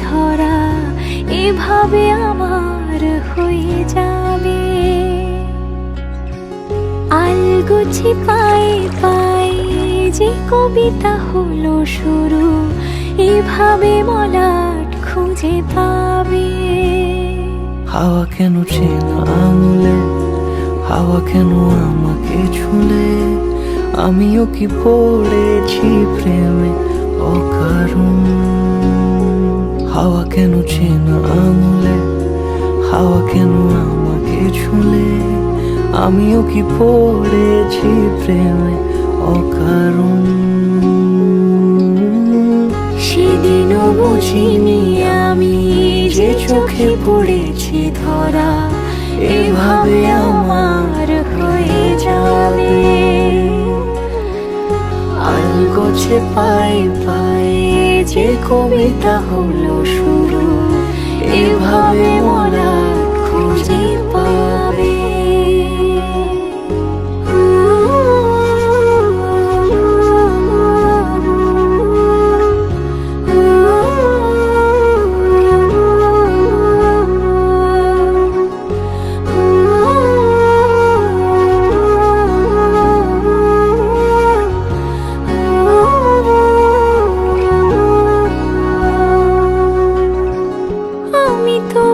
ধরা এভাবে আমার হয়ে যাবে। আলগোছে পায়ে পায়ে যে কবিতা হলো শুরু, এভাবে মলাট খুঁজে পাবে। হাওয়া কেন চেনা আঙুলে, হাওয়া কেন আমাকে ছুলে, আমিও কি পড়েছি প্রেমে অকারণ। হাওয়া কেন চেনা আঙুলে, হাওয়া কেন আমাকে ছুলে, আমিও কি পড়েছি প্রেমে অকারণ। সেদিনও বুঝিনি আমি যে চোখে পড়েছি ধরা, এভাবে আমার হয়ে যাবে। আলগোছে পায়ে পায়ে যে কবিতা হলো শুরু, এভাবে মোরা খুঁজে পাবে।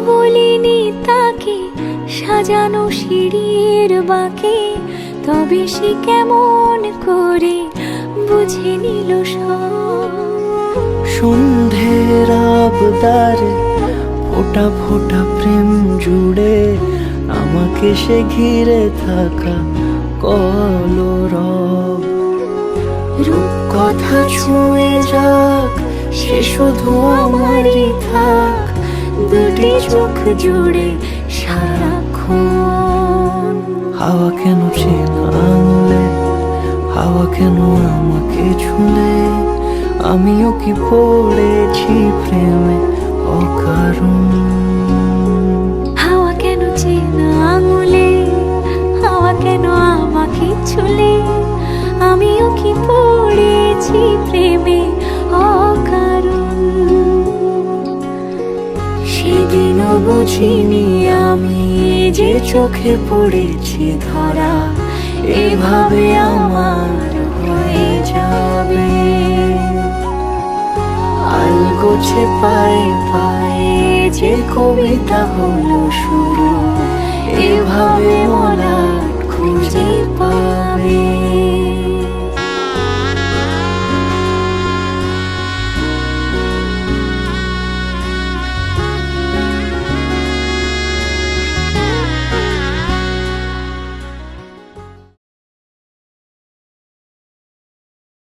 বলিনি তাকে সাজানো সিঁড়ির বাঁকে, তবে সে কেমন করে বুঝে নিল সব। সন্ধ্যের আবদারে ফোটা ফোটা প্রেম জুড়ে, আমাকে সে ঘিরে থাকা কলরব। রূপকথা ছুঁয়ে যাক, সে শুধু আমারই থাক, দুটি চোখ জুড়ে সারাক্ষণ। হাওয়া কেন চেনা আঙুলে, হাওয়া কেন আমাকে ছুলে, আমিও কি পড়েছি প্রেমে অকারণ। হাওয়া কেন চেনা আঙুলে, হাওয়া কেন আমাকে ছুলে, আমিও কি পড়েছি প্রেমে অকারণ। সেদিনও বুঝিনি আমি যে চোখে পড়েছি ধরা, এভাবে আমার হয়ে যাবে। আলগোছে পায়ে পায়ে যে কবিতা হলো শুরু, এভাবে